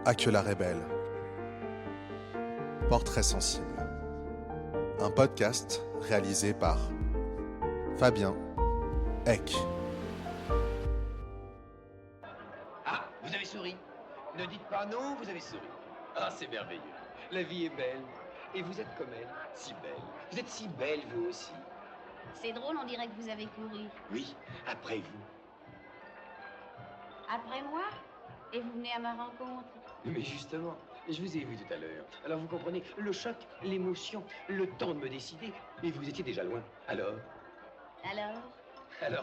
Aquila Rebelle. Portrait sensible. Un podcast réalisé par Fabien Eck. Ah, vous avez souri. Ne dites pas non, vous avez souri. Ah, c'est merveilleux. La vie est belle. Et vous êtes comme elle, si belle. Vous êtes si belle, vous aussi. C'est drôle, on dirait que vous avez couru. Oui, après vous. Après moi? Et vous venez à ma rencontre? Mais justement, je vous ai vu tout à l'heure. Alors vous comprenez, le choc, l'émotion, le temps de me décider. Et vous étiez déjà loin. Alors,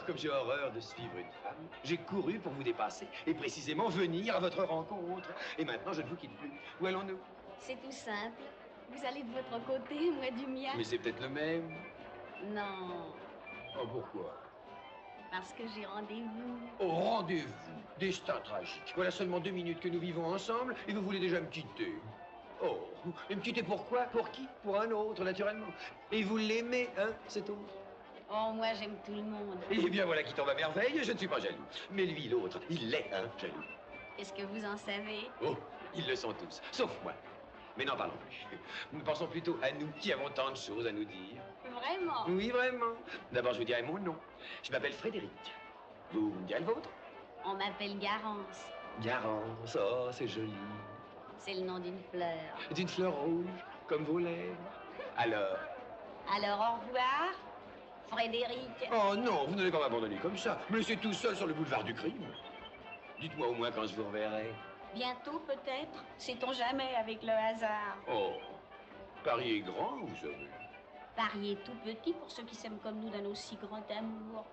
comme j'ai horreur de suivre une femme, j'ai couru pour vous dépasser et précisément venir à votre rencontre. Et maintenant, je ne vous quitte plus. Où allons-nous? C'est tout simple. Vous allez de votre côté, moi du mien. Mais c'est peut-être le même. Non, Oh, pourquoi? parce que j'ai rendez-vous. Au rendez-vous, destin tragique. Voilà seulement 2 minutes que nous vivons ensemble et vous voulez déjà me quitter. Oh, et me quitter pourquoi? Pour qui? Pour un autre, naturellement. Et vous l'aimez, hein, cet autre? Oh, moi j'aime tout le monde. Eh bien, voilà qui tombe à merveille, je ne suis pas jaloux. Mais lui, l'autre, il l'est, hein, jaloux. Est-ce que vous en savez? Oh, ils le sont tous, sauf moi. Mais n'en parlons plus. Nous pensons plutôt à nous qui avons tant de choses à nous dire. Vraiment? Oui, vraiment. D'abord, je vous dirai mon nom. Je m'appelle Frédéric. Vous me direz le vôtre? On m'appelle Garance. Garance, oh, c'est joli. C'est le nom d'une fleur. D'une fleur rouge, comme vos lèvres. Alors? Alors au revoir, Frédéric. Oh non, vous n'allez pas m'abandonner comme ça. Me laisser tout seul sur le boulevard du crime. Dites-moi au moins quand je vous reverrai. Bientôt peut-être, sait-on jamais avec le hasard. Oh, Paris est grand, vous savez. Paris est tout petit pour ceux qui s'aiment comme nous d'un aussi grand amour.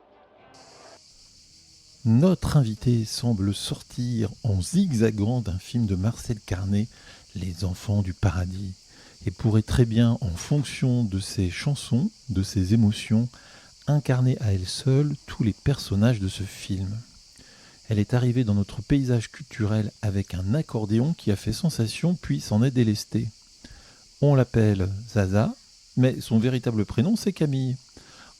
Notre invité semble sortir en zigzagant d'un film de Marcel Carné, Les Enfants du Paradis, et pourrait très bien, en fonction de ses chansons, de ses émotions, incarner à elle seule tous les personnages de ce film. Elle est arrivée dans notre paysage culturel avec un accordéon qui a fait sensation puis s'en est délestée. On l'appelle Zaza, mais son véritable prénom c'est Camille.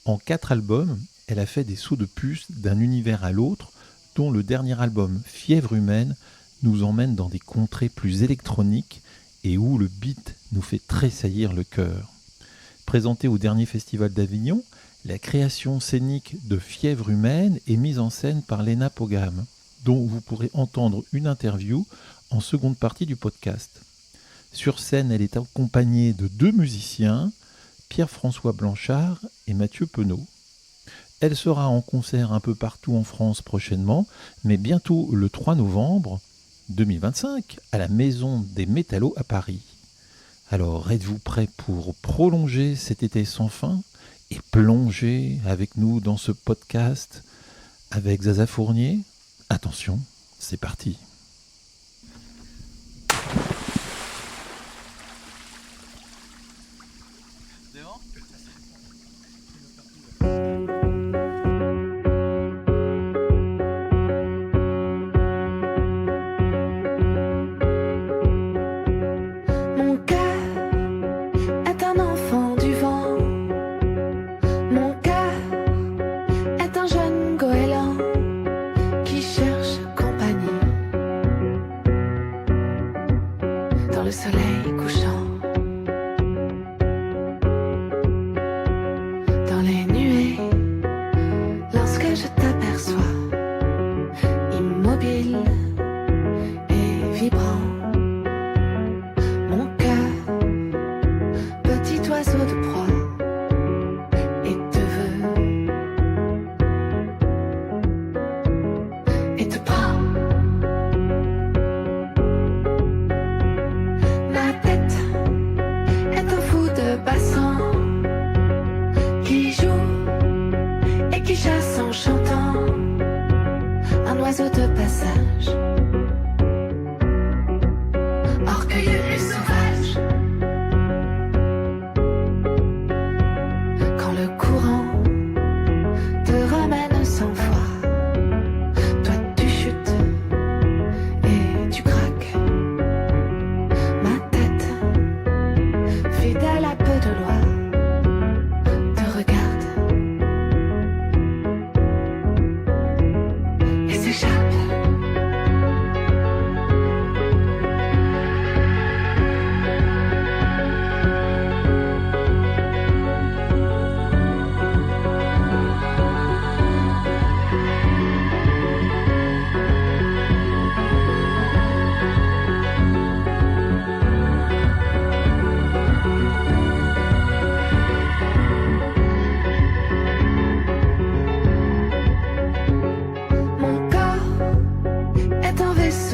En 4 albums, elle a fait des sauts de puce d'un univers à l'autre, dont le dernier album, Fièvre humaine, nous emmène dans des contrées plus électroniques et où le beat nous fait tressaillir le cœur. Présentée au dernier festival d'Avignon, la création scénique de Fièvre humaine est mise en scène par Léna Pogam, dont vous pourrez entendre une interview en seconde partie du podcast. Sur scène, elle est accompagnée de 2 musiciens, Pierre-François Blanchard et Mathieu Penaud. Elle sera en concert un peu partout en France prochainement, mais bientôt le 3 novembre 2025 à la Maison des Métallos à Paris. Alors, êtes-vous prêts pour prolonger cet été sans fin et plonger avec nous dans ce podcast avec Zaza Fournier? Attention, c'est parti.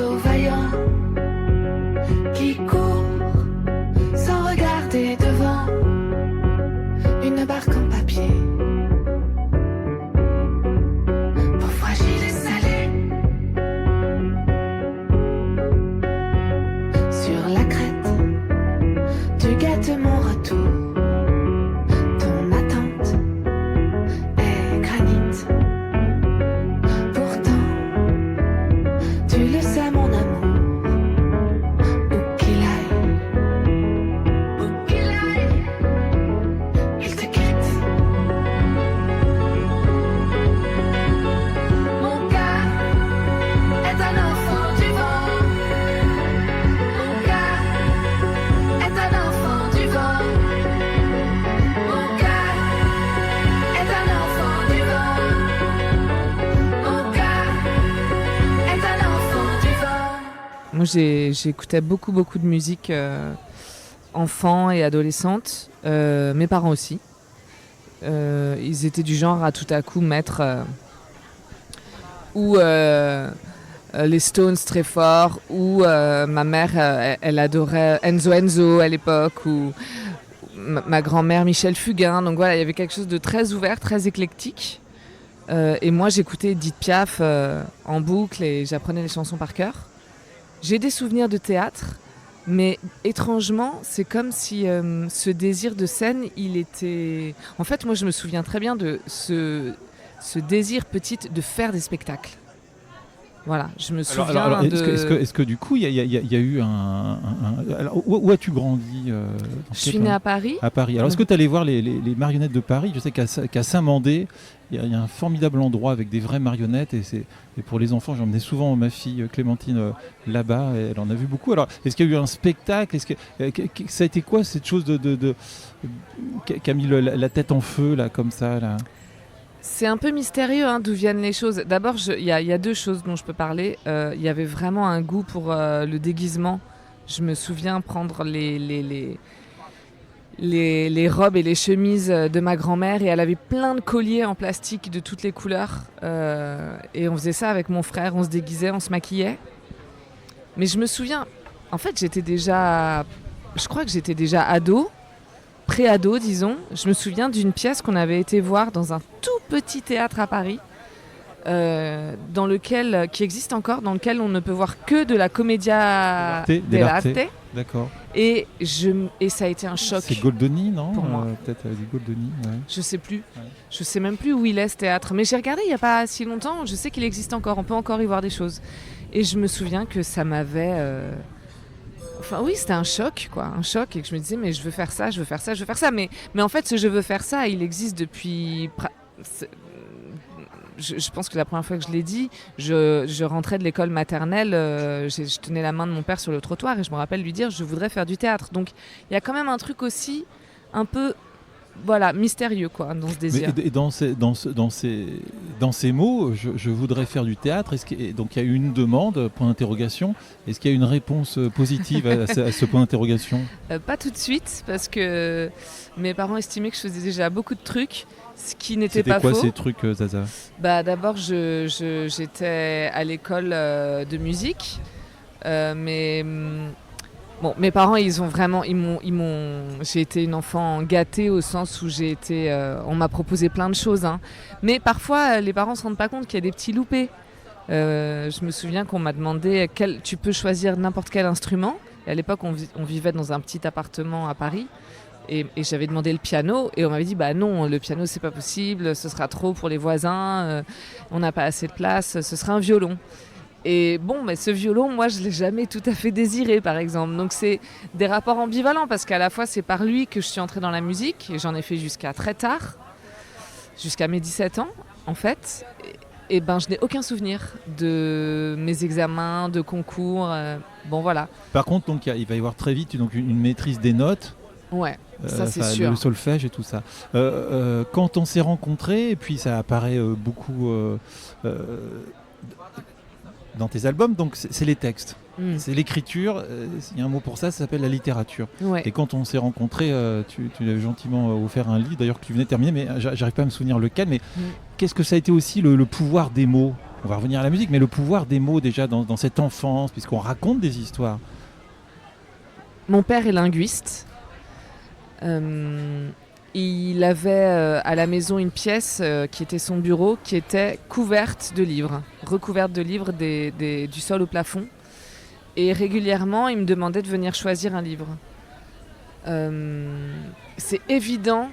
oiseau vaillant qui court sans regarder devant, une barque en papier pour fragile et salée. Sur la crête, tu guettes mon retour. Ton attente est granit. Pourtant, tu le sais mon amour. Où qu'il aille, il te quitte. Mon cœur est un enfant du vent. Mon cœur est un enfant du vent. Mon cœur est un enfant du vent. Mon cœur est un enfant du vent. Moi, j'écoutais beaucoup de musique enfant et adolescente. Mes parents aussi. Ils étaient du genre à tout à coup mettre ou les Stones très fort, ou ma mère, elle adorait Enzo à l'époque, ou ma grand-mère Michel Fugain. Donc voilà, il y avait quelque chose de très ouvert, très éclectique. Et moi, j'écoutais Edith Piaf en boucle et j'apprenais les chansons par cœur. J'ai des souvenirs de théâtre, mais étrangement, c'est comme si ce désir de scène, il était... En fait, moi, je me souviens très bien de ce désir petite de faire des spectacles. Voilà, je me souviens alors, de... est-ce que du coup, il y a eu un... Alors, où as-tu grandi Je suis née à Paris. À Paris. Alors, est-ce que tu allais voir les marionnettes de Paris? Je sais qu'à Saint-Mandé, il y a un formidable endroit avec des vraies marionnettes. Et pour les enfants, j'emmenais souvent ma fille Clémentine là-bas. Et elle en a vu beaucoup. Alors, est-ce qu'il y a eu un spectacle? Ça a été quoi cette chose qui a mis la tête en feu, là, comme ça là? C'est un peu mystérieux d'où viennent les choses. D'abord, il y a deux choses dont je peux parler. Il y avait vraiment un goût pour le déguisement. Je me souviens prendre les robes et les chemises de ma grand-mère, et elle avait plein de colliers en plastique de toutes les couleurs. Et on faisait ça avec mon frère, on se déguisait, on se maquillait. Mais je me souviens, en fait, je crois que j'étais déjà ado, pré-ado, disons. Je me souviens d'une pièce qu'on avait été voir dans un tout petit théâtre à Paris, qui existe encore, dans lequel on ne peut voir que de la commedia dell'arte. D'accord. Et ça a été un choc. C'est Goldoni, non? Pour moi. Peut-être avec Goldoni. Ouais. Je sais plus. Ouais. Je sais même plus où il est, ce théâtre. Mais j'ai regardé il n'y a pas si longtemps. Je sais qu'il existe encore. On peut encore y voir des choses. Et je me souviens que ça m'avait... Enfin oui, c'était un choc, quoi. Un choc. Et que je me disais, mais je veux faire ça, je veux faire ça, je veux faire ça. Mais en fait, ce je veux faire ça, il existe depuis... Je pense que la première fois que je l'ai dit, je rentrais de l'école maternelle, je tenais la main de mon père sur le trottoir et je me rappelle lui dire je voudrais faire du théâtre. Donc il y a quand même un truc aussi un peu mystérieux, quoi, dans ce désir. Et dans ces mots, je voudrais faire du théâtre. Donc il y a eu une demande, point d'interrogation. Est-ce qu'il y a une réponse positive à ce point d'interrogation? Pas tout de suite, parce que mes parents estimaient que je faisais déjà beaucoup de trucs. Ce qui n'était pas faux. C'était quoi ces trucs, Zaza? D'abord, j'étais à l'école de musique, mais bon, mes parents, j'ai été une enfant gâtée au sens où on m'a proposé plein de choses, mais parfois les parents se rendent pas compte qu'il y a des petits loupés. Je me souviens qu'on m'a demandé tu peux choisir n'importe quel instrument. Et à l'époque, on vivait dans un petit appartement à Paris. Et j'avais demandé le piano et on m'avait dit non, le piano c'est pas possible, ce sera trop pour les voisins, on n'a pas assez de place, ce sera un violon. Et bon, mais ce violon, moi je l'ai jamais tout à fait désiré, par exemple. Donc c'est des rapports ambivalents, parce qu'à la fois c'est par lui que je suis entrée dans la musique, et j'en ai fait jusqu'à très tard, jusqu'à mes 17 ans en fait. Et je n'ai aucun souvenir de mes examens, de concours, bon voilà. Par contre, donc, il va y avoir très vite une maîtrise des notes. Ouais, ça c'est sûr. Le solfège et tout ça. Quand on s'est rencontrés, et puis ça apparaît beaucoup dans tes albums, donc c'est les textes, c'est l'écriture. Il y a un mot pour ça s'appelle la littérature. Ouais. Et quand on s'est rencontrés, tu as gentiment offert un livre, d'ailleurs que tu venais de terminer, mais j'arrive pas à me souvenir lequel. Mais qu'est-ce que ça a été aussi le pouvoir des mots on va revenir à la musique, mais le pouvoir des mots déjà dans cette enfance, puisqu'on raconte des histoires. Mon père est linguiste. Il avait à la maison une pièce qui était son bureau, qui était couverte de livres, recouverte de livres du sol au plafond. Et régulièrement, il me demandait de venir choisir un livre. C'est évident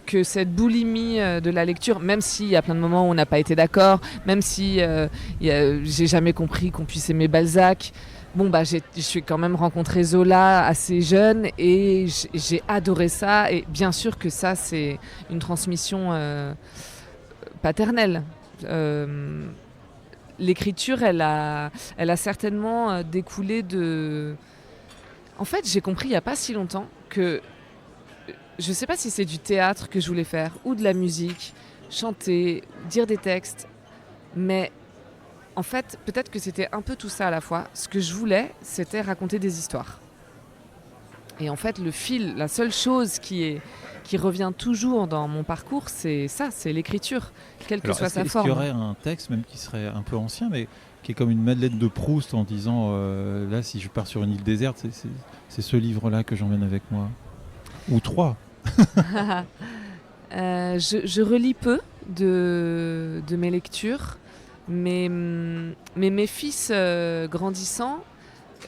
que cette boulimie de la lecture, même s'il y a plein de moments où on n'a pas été d'accord, même si j'ai jamais compris qu'on puisse aimer Balzac, je suis quand même rencontré Zola assez jeune et j'ai adoré ça. Et bien sûr que ça, c'est une transmission paternelle. L'écriture, elle a certainement découlé de... En fait, j'ai compris il n'y a pas si longtemps que je ne sais pas si c'est du théâtre que je voulais faire ou de la musique, chanter, dire des textes, mais en fait, peut-être que c'était un peu tout ça à la fois. Ce que je voulais, c'était raconter des histoires. Et en fait, le fil, la seule chose qui revient toujours dans mon parcours, c'est ça, c'est l'écriture, quelle que soit sa forme. Est-ce qu'il y aurait un texte, même qui serait un peu ancien, mais qui est comme une Madeleine de Proust en disant là, si je pars sur une île déserte, c'est ce livre-là que j'emmène avec moi. Ou 3. Je relis peu de mes lectures, mais mes fils grandissant,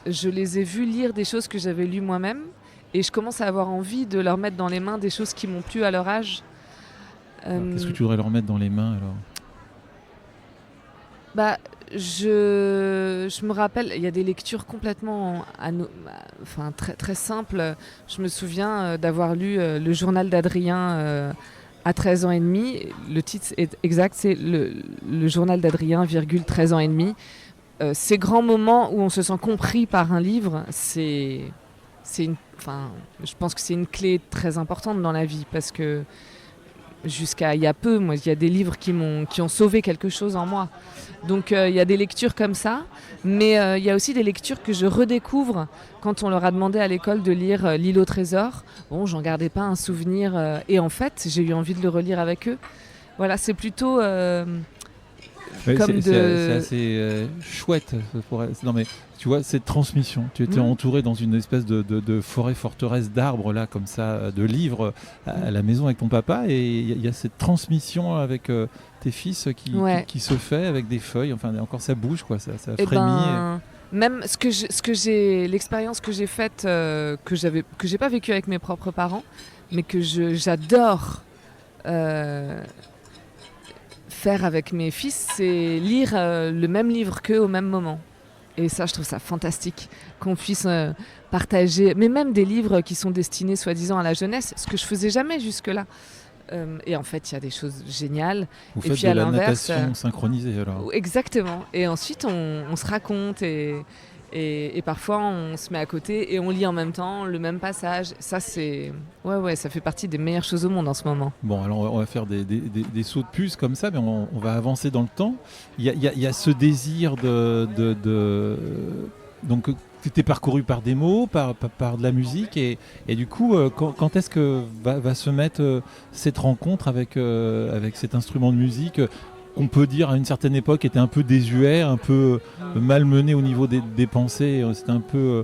je les ai vus lire des choses que j'avais lues moi-même, et je commence à avoir envie de leur mettre dans les mains des choses qui m'ont plu à leur âge. Qu'est-ce que tu voudrais leur mettre dans les mains alors ? Je me rappelle, il y a des lectures complètement très, très simples. Je me souviens d'avoir lu le journal d'Adrien à 13 ans et demi. Le titre est exact, c'est le journal d'Adrien, 13 ans et demi. Ces grands moments où on se sent compris par un livre, je pense que c'est une clé très importante dans la vie, parce que jusqu'à il y a peu, moi, il y a des livres qui ont sauvé quelque chose en moi. Donc il y a des lectures comme ça, mais il y a aussi des lectures que je redécouvre quand on leur a demandé à l'école de lire L'île au trésor. Bon, j'en gardais pas un souvenir, et en fait, j'ai eu envie de le relire avec eux. Voilà, c'est plutôt c'est assez chouette. Non mais tu vois, cette transmission. Tu étais entouré dans une espèce de forêt forteresse d'arbres là, comme ça, de livres à la maison avec ton papa, et il y a cette transmission avec tes fils qui se fait avec des feuilles. Enfin, encore ça bouge, quoi. Ça frémit. Même l'expérience que j'ai faite, que j'ai pas vécue avec mes propres parents, mais que j'adore faire avec mes fils, c'est lire le même livre qu'eux au même moment. Et ça, je trouve ça fantastique, qu'on puisse partager, mais même des livres qui sont destinés soi-disant à la jeunesse, ce que je faisais jamais jusque-là. Et en fait, il y a des choses géniales. Vous et faites puis de à la l'inverse, natation synchronisée alors. Exactement. Et ensuite, on se raconte et parfois on se met à côté et on lit en même temps le même passage. Ça, c'est ça fait partie des meilleures choses au monde en ce moment. Bon, alors on va faire des sauts de puce comme ça, mais on va avancer dans le temps. Il y a ce désir donc tu t'es parcouru par des mots, par de la musique, et du coup, quand est-ce que va se mettre cette rencontre avec cet instrument de musique qu'on peut dire à une certaine époque était un peu désuet, un peu malmené au niveau des pensées, c'était un peu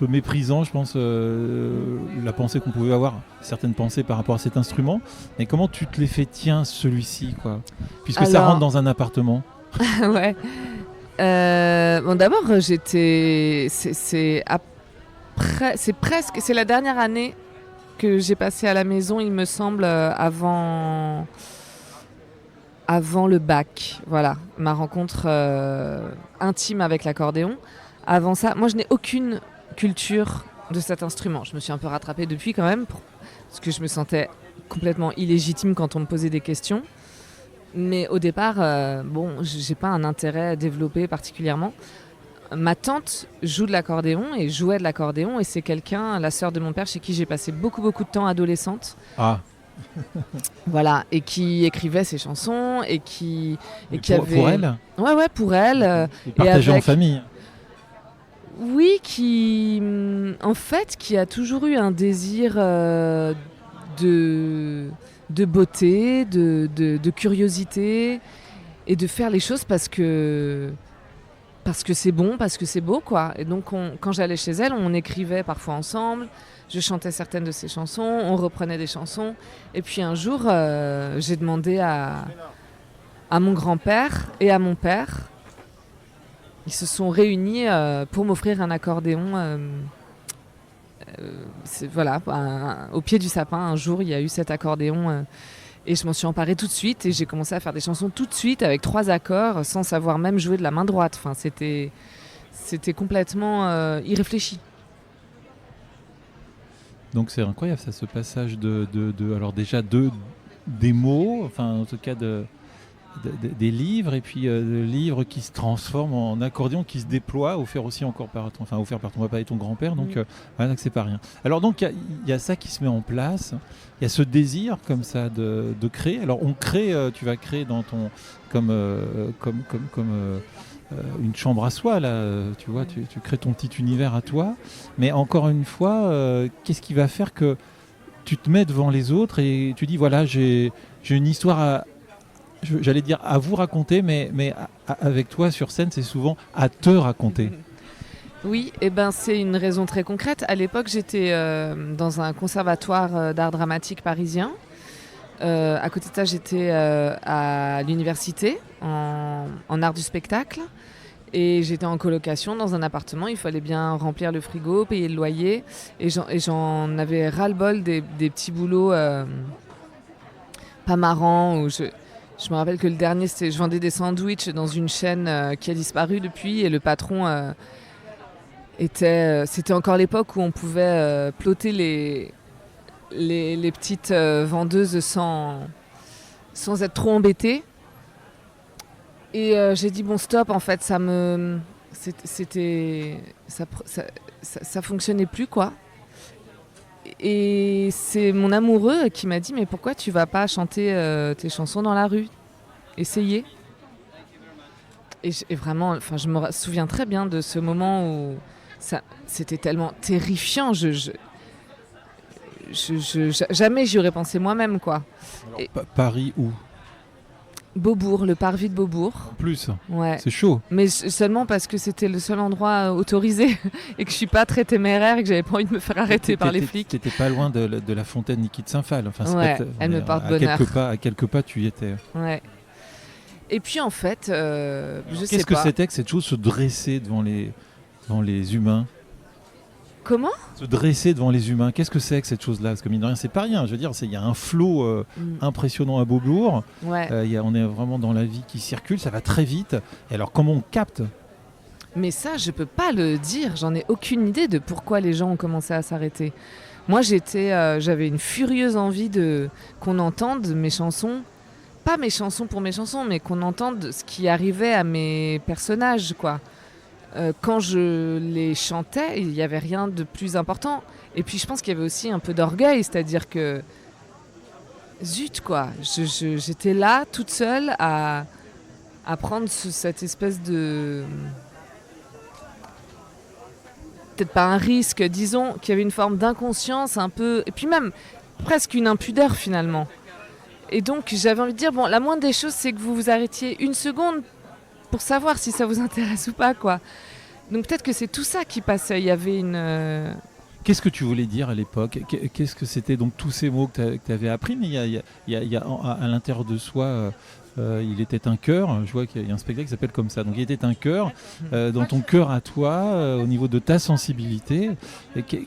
méprisant, je pense, la pensée qu'on pouvait avoir, certaines pensées par rapport à cet instrument. Mais comment tu te les fais tien, celui-ci, quoi, puisque ça rentre dans un appartement. Ouais. D'abord, c'est la dernière année que j'ai passée à la maison, il me semble, avant le bac. Voilà, ma rencontre intime avec l'accordéon. Avant ça, moi, je n'ai aucune culture de cet instrument. Je me suis un peu rattrapée depuis quand même, parce que je me sentais complètement illégitime quand on me posait des questions. Mais au départ, j'ai pas un intérêt développé particulièrement. Ma tante joue de l'accordéon et jouait de l'accordéon, et c'est la sœur de mon père, chez qui j'ai passé beaucoup de temps adolescente. Ah. Voilà, et qui écrivait ses chansons et qui avait... Pour elle. Ouais, pour elle. Et partagée en famille. Oui, qui a toujours eu un désir de beauté, de curiosité, et de faire les choses parce que c'est bon, parce que c'est beau, quoi. Et donc, quand j'allais chez elle, on écrivait parfois ensemble. Je chantais certaines de ses chansons, on reprenait des chansons. Et puis un jour, j'ai demandé à mon grand-père et à mon père. Ils se sont réunis pour m'offrir un accordéon. Voilà, au pied du sapin, un jour, il y a eu cet accordéon. Et je m'en suis emparée tout de suite. Et j'ai commencé à faire des chansons tout de suite avec 3 accords, sans savoir même jouer de la main droite. Enfin, c'était complètement irréfléchi. Donc c'est incroyable ça, ce passage alors déjà des mots, enfin en tout cas des livres, et puis de livres qui se transforment en accordéon, qui se déploient, offert par ton papa et ton grand-père, donc voilà, que c'est pas rien. Alors donc il y a ça qui se met en place, il y a ce désir comme ça de créer. Alors on crée, tu vas créer dans ton comme une chambre à soi, là, tu vois, tu crées ton petit univers à toi, mais encore une fois, qu'est-ce qui va faire que tu te mets devant les autres et tu dis, voilà, j'ai une histoire j'allais dire à vous raconter, mais avec toi sur scène, c'est souvent à te raconter. Oui, et ben c'est une raison très concrète. À l'époque, j'étais dans un conservatoire d'art dramatique parisien. À côté de ça, j'étais à l'université en art du spectacle. Et j'étais en colocation dans un appartement. Il fallait bien remplir le frigo, payer le loyer. Et j'en avais ras-le-bol des petits boulots pas marrants. Où je me rappelle que le dernier, je vendais des sandwichs dans une chaîne qui a disparu depuis. Et le patron c'était encore l'époque où on pouvait ploter les petites vendeuses sans être trop embêté. Et j'ai dit bon stop, en fait ça fonctionnait plus, quoi. Et c'est mon amoureux qui m'a dit mais pourquoi tu vas pas chanter tes chansons dans la rue, essayer. Et vraiment, enfin je me souviens très bien de ce moment où c'était tellement terrifiant. Jamais j'y aurais pensé moi-même, quoi. Alors, Paris où? Beaubourg, le parvis de Beaubourg. En plus, ouais. C'est chaud. Mais seulement parce que c'était le seul endroit autorisé et que je suis pas très téméraire et que j'avais pas envie de me faire arrêter par les flics. T'étais pas loin de la fontaine Niki de Saint-Phal. Enfin, ouais, elle me porte bonheur. À quelques pas, tu y étais. Ouais. Et puis en fait, je sais pas. Qu'est-ce que c'était que cette chose, se dresser devant les humains? Comment? Se dresser devant les humains, qu'est-ce que c'est que cette chose-là? Parce que mine de rien, c'est pas rien. Je veux dire, il y a un flot impressionnant à Beaubourg. Ouais. On est vraiment dans la vie qui circule, ça va très vite. Et alors, comment on capte? Mais ça, je peux pas le dire. J'en ai aucune idée de pourquoi les gens ont commencé à s'arrêter. Moi, j'avais une furieuse envie qu'on entende mes chansons. Pas mes chansons pour mes chansons, mais qu'on entende ce qui arrivait à mes personnages, quoi. Quand je les chantais, il n'y avait rien de plus important. Et puis je pense qu'il y avait aussi un peu d'orgueil, c'est-à-dire que zut, quoi, j'étais là toute seule à prendre cette espèce de... Peut-être pas un risque, disons qu'il y avait une forme d'inconscience un peu... Et puis même presque une impudeur finalement. Et donc j'avais envie de dire, bon, la moindre des choses, c'est que vous vous arrêtiez une seconde pour savoir si ça vous intéresse ou pas, quoi. Donc peut-être que c'est tout ça qui passait. Il y avait une... Qu'est-ce que tu voulais dire à l'époque? Qu'est-ce que c'était donc tous ces mots que tu avais appris? Mais il y a à l'intérieur de soi, il était un chœur. Je vois qu'il y a un spectacle qui s'appelle comme ça. Donc il était un chœur. Dans ton cœur à toi, au niveau de ta sensibilité,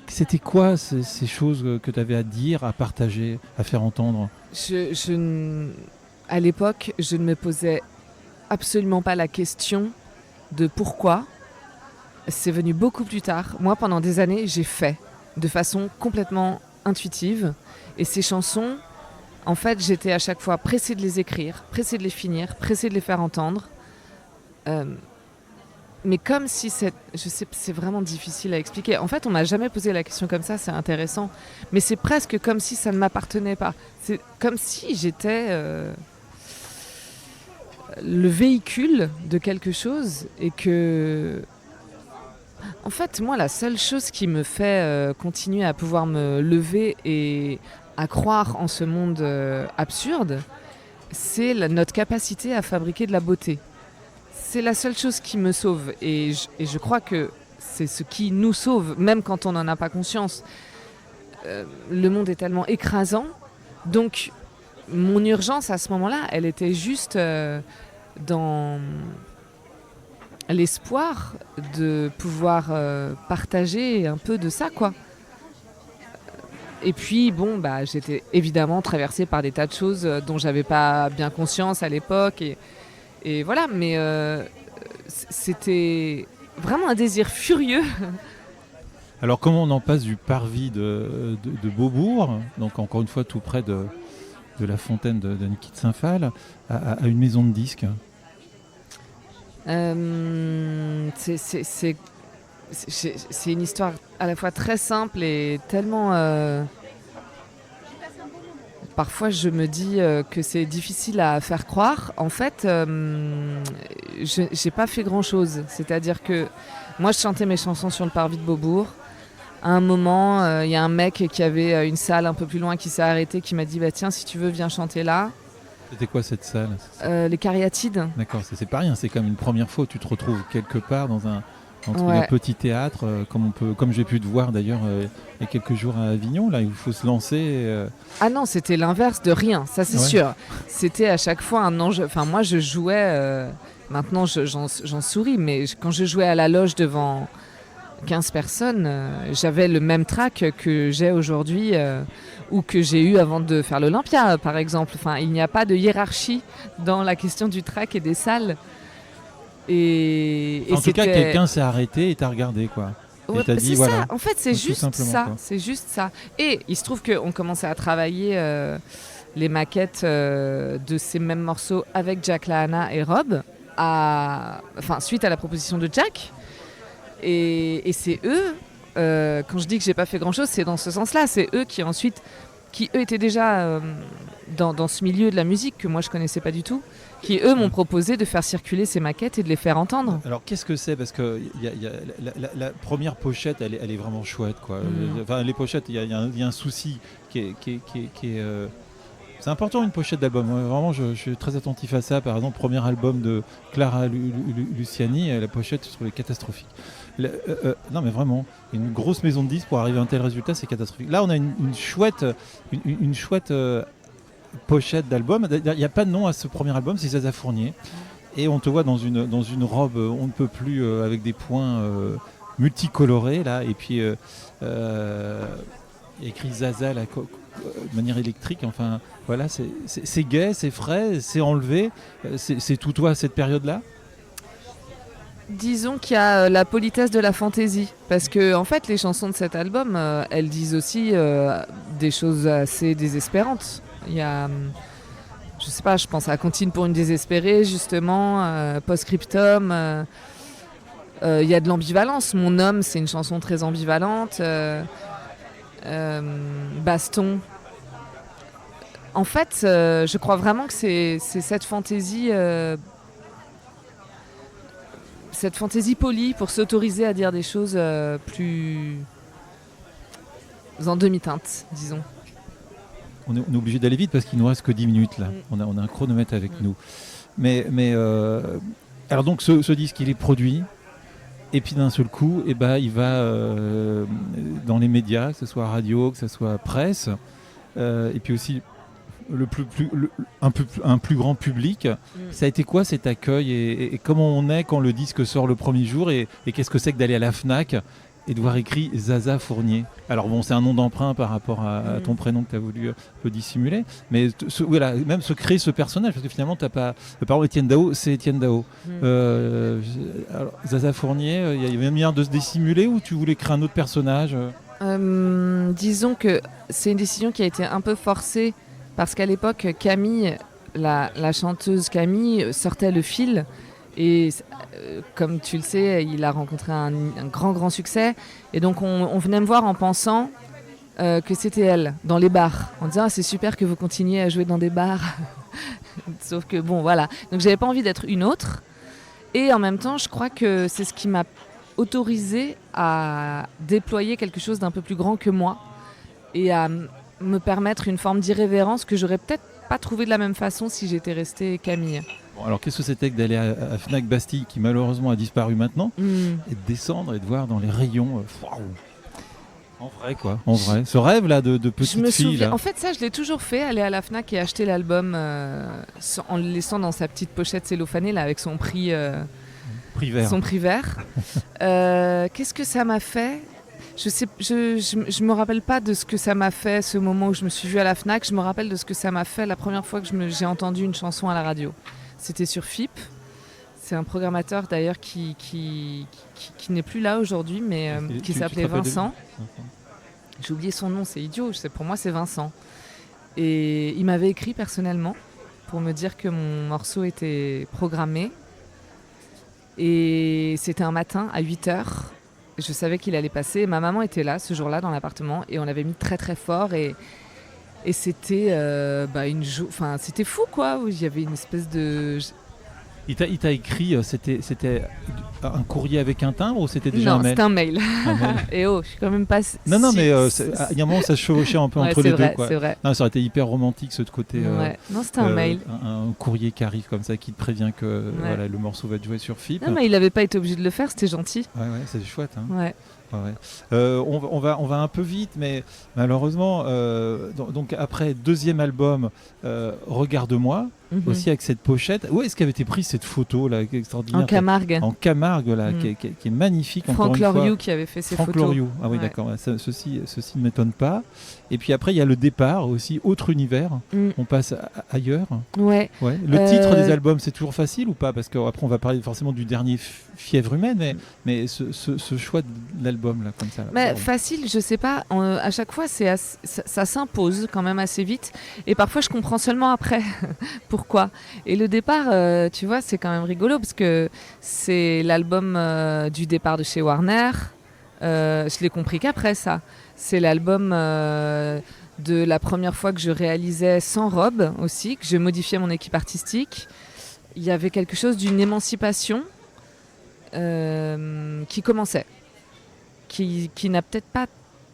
c'était quoi ces choses que tu avais à dire, à partager, à faire entendre? À l'époque, je ne me posais absolument pas la question de pourquoi. C'est venu beaucoup plus tard. Moi, pendant des années, j'ai fait de façon complètement intuitive. Et ces chansons, en fait, j'étais à chaque fois pressée de les écrire, pressée de les finir, pressée de les faire entendre. Mais comme si c'est vraiment difficile à expliquer. En fait, on m'a jamais posé la question comme ça, c'est intéressant. Mais c'est presque comme si ça ne m'appartenait pas. C'est comme si j'étais... le véhicule de quelque chose et que... En fait, moi, la seule chose qui me fait continuer à pouvoir me lever et à croire en ce monde absurde, c'est notre capacité à fabriquer de la beauté. C'est la seule chose qui me sauve. Et je crois que c'est ce qui nous sauve, même quand on n'en a pas conscience. Le monde est tellement écrasant. Donc, mon urgence à ce moment-là, elle était juste dans l'espoir de pouvoir partager un peu de ça, quoi. Et puis, j'étais évidemment traversée par des tas de choses dont j'avais pas bien conscience à l'époque. Et voilà, mais c'était vraiment un désir furieux. Alors comment on en passe du parvis de Beaubourg, donc encore une fois tout près de la fontaine de Niki de Saint-Phal, à une maison de disques? C'est une histoire à la fois très simple et tellement... Parfois, je me dis que c'est difficile à faire croire. En fait, j'ai pas fait grand-chose. C'est-à-dire que moi, je chantais mes chansons sur le parvis de Beaubourg. À un moment, il y a un mec qui avait une salle un peu plus loin qui s'est arrêté, qui m'a dit tiens, si tu veux, viens chanter là. C'était quoi cette salle? Les Cariatides. D'accord, c'est pas rien. C'est comme une première fois où tu te retrouves quelque part dans un petit théâtre, comme j'ai pu te voir d'ailleurs il y a quelques jours à Avignon, là, où il faut se lancer. Ah non, c'était l'inverse de rien, ça c'est sûr. C'était à chaque fois un enjeu. Enfin, moi je jouais, maintenant j'en souris, mais quand je jouais à la loge devant 15 personnes, j'avais le même trac que j'ai aujourd'hui ou que j'ai eu avant de faire l'Olympia, par exemple. Enfin, il n'y a pas de hiérarchie dans la question du trac et des salles. Et en tout cas, quelqu'un s'est arrêté et t'a regardé, quoi. Ouais, c'est dit, voilà. Ça. En fait, c'est juste ça. Quoi. C'est juste ça. Et il se trouve qu'on commençait à travailler les maquettes de ces mêmes morceaux avec Jack Lahana et Rob, suite à la proposition de Jack. Et c'est eux, quand je dis que j'ai pas fait grand-chose, c'est dans ce sens-là. C'est eux qui eux étaient déjà dans ce milieu de la musique que moi je connaissais pas du tout, qui eux m'ont proposé de faire circuler ces maquettes et de les faire entendre. Alors qu'est-ce que c'est? Parce que la première pochette, elle est vraiment chouette, quoi. Enfin, les pochettes, il y a un souci qui est c'est important, une pochette d'album. Vraiment, je suis très attentif à ça. Par exemple, premier album de Clara Luciani, la pochette, je trouve est catastrophique. Non, mais vraiment, une grosse maison de disques pour arriver à un tel résultat, c'est catastrophique. Là, on a une chouette pochette d'album. Il n'y a pas de nom à ce premier album, c'est Zaza Fournier. Et on te voit dans une robe, on ne peut plus, avec des points multicolorés, là. Et puis, écrit Zaza, là, de manière électrique. Enfin, voilà, c'est gai, c'est frais, c'est enlevé. C'est tout toi à cette période-là? Disons qu'il y a la politesse de la fantaisie, parce que en fait les chansons de cet album elles disent aussi des choses assez désespérantes. Il y a, je sais pas, je pense à Cantine pour une désespérée justement, Post-Scriptum, il y a de l'ambivalence. Mon homme, c'est une chanson très ambivalente, Baston. En fait je crois vraiment que c'est cette fantaisie polie pour s'autoriser à dire des choses plus en demi-teinte, disons. On est obligé d'aller vite parce qu'il nous reste que 10 minutes là. On a un chronomètre avec nous. Mais alors donc ce disque, il est produit et puis d'un seul coup, il va dans les médias, que ce soit radio, que ce soit presse, et puis aussi un plus grand public. Ça a été quoi cet accueil et comment on est quand le disque sort le premier jour et qu'est-ce que c'est que d'aller à la FNAC et de voir écrit Zaza Fournier? Alors bon, c'est un nom d'emprunt par rapport à ton prénom que tu as voulu un peu dissimuler, mais voilà, même se créer ce personnage, parce que finalement t'as pas, par exemple Étienne Dao, c'est Étienne Dao. Alors, Zaza Fournier, il y avait une manière de se dissimuler ou tu voulais créer un autre personnage? Disons que c'est une décision qui a été un peu forcée. Parce qu'à l'époque, Camille, la chanteuse Camille, sortait Le Fil. Et comme tu le sais, il a rencontré un grand succès. Et donc, on venait me voir en pensant que c'était elle, dans les bars. En disant, c'est super que vous continuiez à jouer dans des bars. Sauf que, bon, voilà. Donc, j'avais pas envie d'être une autre. Et en même temps, je crois que c'est ce qui m'a autorisée à déployer quelque chose d'un peu plus grand que moi. Et à me permettre une forme d'irrévérence que j'aurais peut-être pas trouvé de la même façon si j'étais restée Camille. Bon, alors qu'est-ce que c'était que d'aller à Fnac Bastille, qui malheureusement a disparu maintenant, et de descendre et de voir dans les rayons, waouh, en vrai quoi, en vrai. Ce rêve là de Je petite me fille souviens, là. en fait ça je l'ai toujours fait, aller à la Fnac et acheter l'album en le laissant dans sa petite pochette cellophanée là, avec son prix Prix vert. son prix vert. Qu'est-ce que ça m'a fait ? Je me rappelle pas de ce que ça m'a fait ce moment où je me suis vue à la Fnac. Je me rappelle de ce que ça m'a fait la première fois que j'ai entendu une chanson à la radio. C'était sur FIP. C'est un programmateur d'ailleurs qui n'est plus là aujourd'hui, mais qui s'appelait Vincent. J'ai oublié son nom, c'est idiot. Pour moi, c'est Vincent. Et il m'avait écrit personnellement pour me dire que mon morceau était programmé. Et c'était un matin à 8h. Je savais qu'il allait passer. Ma maman était là ce jour-là dans l'appartement et on l'avait mis très très fort. Et c'était c'était fou quoi. Il y avait une espèce de... Il t'a écrit, c'était un courrier avec un timbre ou c'était déjà non, un mail? c'était un mail. Un mail. Et je suis quand même pas... Non, mais il y a un moment ça se chevauchait un peu entre les deux. Quoi. C'est vrai. Non, ça aurait été hyper romantique ce côté. Ouais. Non, c'était un mail. Un courrier qui arrive comme ça, qui te prévient que voilà, le morceau va être joué sur FIP. Non, mais il n'avait pas été obligé de le faire, c'était gentil. Ouais, c'est chouette. Hein. Ouais. On va un peu vite, mais malheureusement, donc après deuxième album, Regarde-moi, aussi avec cette pochette. Où est-ce qu'avait été prise cette photo là, extraordinaire? En Camargue. En Camargue, là, qui est magnifique. Franck Loriot qui avait fait ces Franck photos. Loriot, ah oui, d'accord. Ceci ne m'étonne pas. Et puis après, il y a le départ aussi, autre univers. On passe ailleurs. Ouais. Le titre des albums, c'est toujours facile ou pas? Parce qu'après, on va parler forcément du dernier Fièvre humaine, mais ce choix de l'album là, comme ça. Mais facile, je sais pas. À chaque fois, ça s'impose quand même assez vite. Et parfois, je comprends seulement après pourquoi. Et le départ, tu vois, c'est quand même rigolo parce que c'est l'album du départ de chez Warner. Je l'ai compris qu'après ça. C'est l'album de la première fois que je réalisais sans robe aussi, que je modifiais mon équipe artistique. Il y avait quelque chose d'une émancipation qui commençait, qui n'a peut-être pas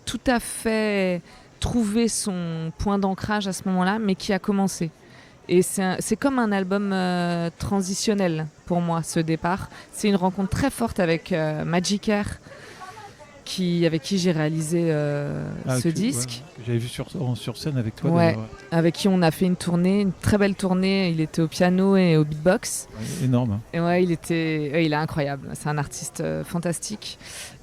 tout à fait trouvé son point d'ancrage à ce moment-là, mais qui a commencé. Et c'est comme un album transitionnel pour moi, ce départ. C'est une rencontre très forte avec Magic Air, avec qui j'ai réalisé ce disque. Que j'avais vu sur scène avec toi. Ouais, avec qui on a fait une tournée, une très belle tournée. Il était au piano et au beatbox. Ouais, énorme. Et ouais, il est incroyable. C'est un artiste fantastique.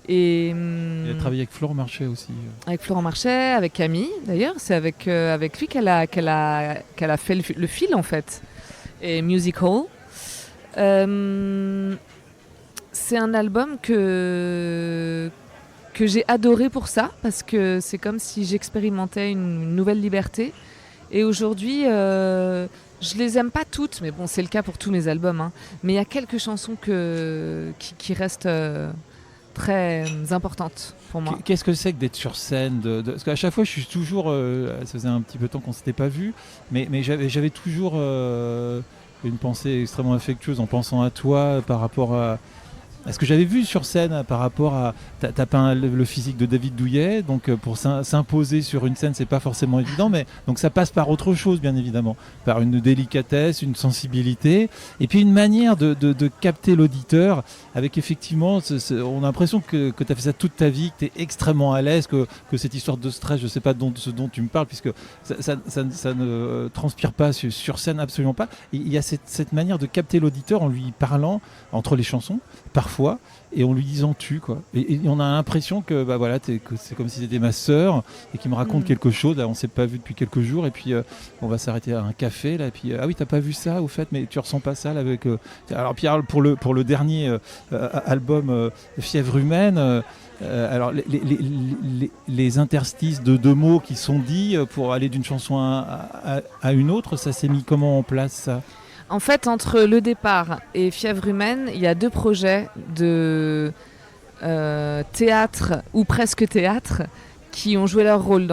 Et il a travaillé avec Florent Marchais aussi. Avec Florent Marchais, avec Camille d'ailleurs. C'est avec lui qu'elle a fait le fil en fait. Et Music Hall. C'est un album que j'ai adoré pour ça, parce que c'est comme si j'expérimentais une nouvelle liberté. Et aujourd'hui, je les aime pas toutes, mais bon, c'est le cas pour tous mes albums. Hein. Mais il y a quelques chansons qui restent très importantes pour moi. Qu'est-ce que c'est que d'être sur scène parce qu'à chaque fois, je suis toujours... ça faisait un petit peu de temps qu'on s'était pas vu, mais j'avais toujours une pensée extrêmement affectueuse en pensant à toi par rapport à ce que j'avais vu sur scène, par rapport à... T'as peint le physique de David Douillet, donc pour s'imposer sur une scène, c'est pas forcément évident, mais donc ça passe par autre chose, bien évidemment, par une délicatesse, une sensibilité, et puis une manière de capter l'auditeur, avec effectivement, on a l'impression que t'as fait ça toute ta vie, que t'es extrêmement à l'aise, que cette histoire de stress, je sais pas ce dont tu me parles, puisque ça ne transpire pas sur scène, absolument pas. Et il y a cette manière de capter l'auditeur en lui parlant entre les chansons, parfois, et en lui disant tu quoi. Et on a l'impression que que c'est comme si c'était ma sœur et qui me raconte quelque chose. Là, on s'est pas vu depuis quelques jours et puis on va s'arrêter à un café là. Et puis ah oui, t'as pas vu ça au fait, mais tu ressens pas ça là avec. Alors Pierre, pour le dernier album Fièvre humaine. Alors les interstices de deux mots qui sont dits pour aller d'une chanson à une autre, ça s'est mis comment en place ça? En fait, entre le départ et Fièvre humaine, il y a deux projets de théâtre ou presque théâtre qui ont joué leur rôle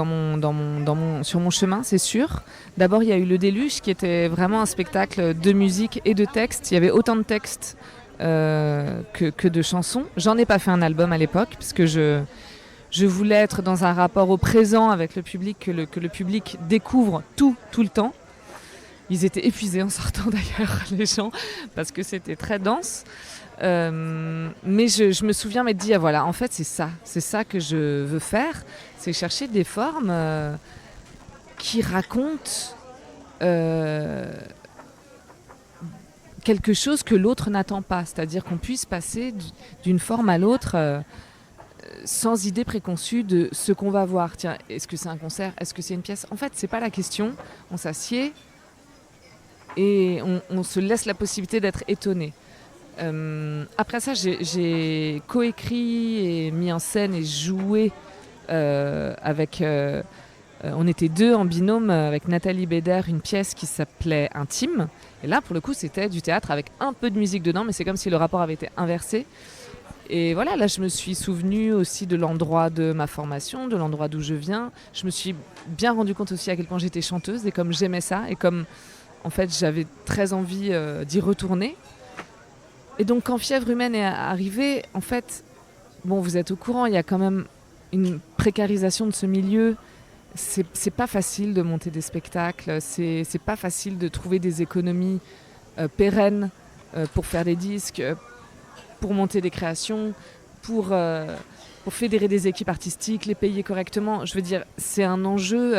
sur mon chemin, c'est sûr. D'abord, il y a eu Le Déluge, qui était vraiment un spectacle de musique et de texte. Il y avait autant de textes que de chansons. J'en ai pas fait un album à l'époque, parce que je voulais être dans un rapport au présent avec le public, que le public découvre tout le temps. Ils étaient épuisés en sortant d'ailleurs, les gens, parce que c'était très dense. Mais je me souviens m'être dit, voilà, en fait, c'est ça que je veux faire, c'est chercher des formes qui racontent quelque chose que l'autre n'attend pas, c'est-à-dire qu'on puisse passer d'une forme à l'autre sans idée préconçue de ce qu'on va voir. Tiens, est-ce que c'est un concert? Est-ce que c'est une pièce? En fait, c'est pas la question. On s'assied et on se laisse la possibilité d'être étonné. Après ça, j'ai coécrit et mis en scène et joué avec... on était 2 en binôme avec Nathalie Bédère, une pièce qui s'appelait Intime. Et là, pour le coup, c'était du théâtre avec un peu de musique dedans, mais c'est comme si le rapport avait été inversé. Et voilà, là, je me suis souvenue aussi de l'endroit de ma formation, de l'endroit d'où je viens. Je me suis bien rendu compte aussi à quel point j'étais chanteuse et comme j'aimais ça et comme, en fait, j'avais très envie d'y retourner. Et donc, quand Fièvre humaine est arrivée, en fait, bon, vous êtes au courant, il y a quand même une précarisation de ce milieu. C'est pas facile de monter des spectacles, c'est pas facile de trouver des économies pérennes pour faire des disques, pour monter des créations, pour fédérer des équipes artistiques, les payer correctement. Je veux dire, c'est un enjeu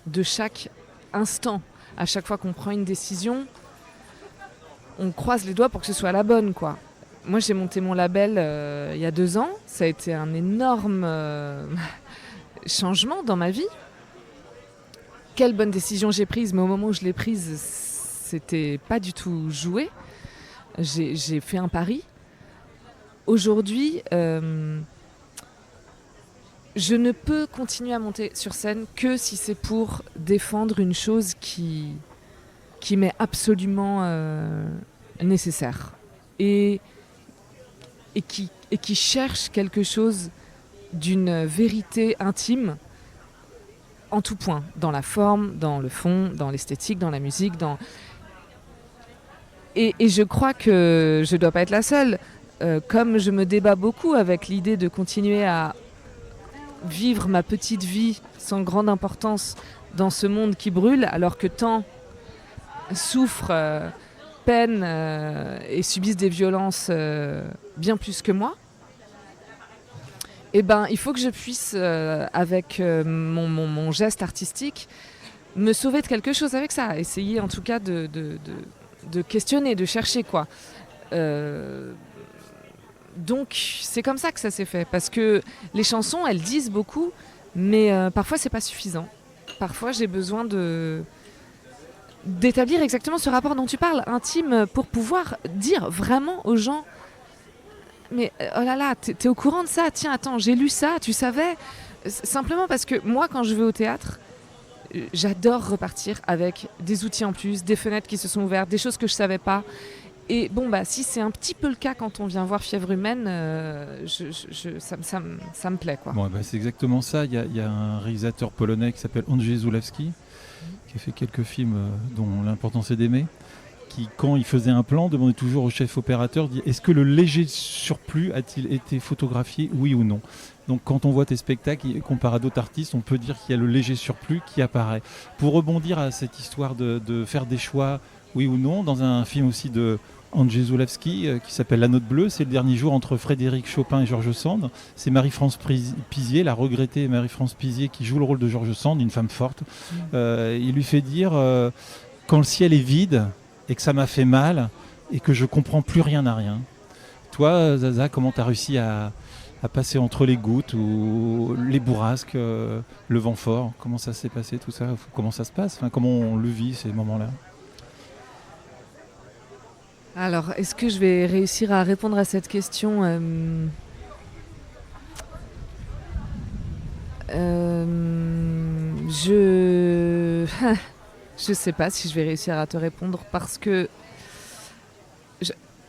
de chaque instant. À chaque fois qu'on prend une décision, on croise les doigts pour que ce soit la bonne, quoi. Moi, j'ai monté mon label il y a 2 ans. Ça a été un énorme changement dans ma vie. Quelle bonne décision j'ai prise, mais au moment où je l'ai prise, c'était pas du tout joué. J'ai fait un pari. Aujourd'hui, je ne peux continuer à monter sur scène que si c'est pour défendre une chose qui m'est absolument nécessaire et qui cherche quelque chose d'une vérité intime en tout point, dans la forme, dans le fond, dans l'esthétique, dans la musique, et je crois que je dois pas être la seule. Comme je me débat beaucoup avec l'idée de continuer à vivre ma petite vie sans grande importance dans ce monde qui brûle, alors que tant souffrent, peinent et subissent des violences bien plus que moi, eh ben, il faut que je puisse, avec mon geste artistique, me sauver de quelque chose avec ça. Essayer en tout cas de questionner, de chercher, quoi. Donc c'est comme ça que ça s'est fait, parce que les chansons, elles disent beaucoup, mais parfois c'est pas suffisant. Parfois j'ai besoin d'établir exactement ce rapport dont tu parles, intime, pour pouvoir dire vraiment aux gens, mais oh là là, t'es au courant de ça? Tiens, attends, j'ai lu ça, tu savais? Simplement parce que moi, quand je vais au théâtre, j'adore repartir avec des outils en plus, des fenêtres qui se sont ouvertes, des choses que je savais pas. Et bon, bah, si c'est un petit peu le cas quand on vient voir Fièvre humaine, ça me plaît, quoi. Bon, bah, c'est exactement ça. Il y a un réalisateur polonais qui s'appelle Andrzej Zulawski, qui a fait quelques films dont l'importance est d'aimer, qui, quand il faisait un plan, demandait toujours au chef opérateur, dit, est-ce que le léger surplus a-t-il été photographié, oui ou non? Donc quand on voit tes spectacles, comparé à d'autres artistes, on peut dire qu'il y a le léger surplus qui apparaît. Pour rebondir à cette histoire de faire des choix, oui ou non, dans un film aussi de Andrzej Zulawski qui s'appelle La Note Bleue, c'est le dernier jour entre Frédéric Chopin et Georges Sand. C'est Marie-France Pizier, la regrettée Marie-France Pizier, qui joue le rôle de Georges Sand, une femme forte. Il lui fait dire quand le ciel est vide et que ça m'a fait mal et que je comprends plus rien à rien. Toi, Zaza, comment tu as réussi à passer entre les gouttes ou les bourrasques, le vent fort? Comment ça s'est passé tout ça? Comment ça se passe? Enfin, comment on le vit ces moments-là? Alors, est-ce que je vais réussir à répondre à cette question? Je sais pas si je vais réussir à te répondre, parce que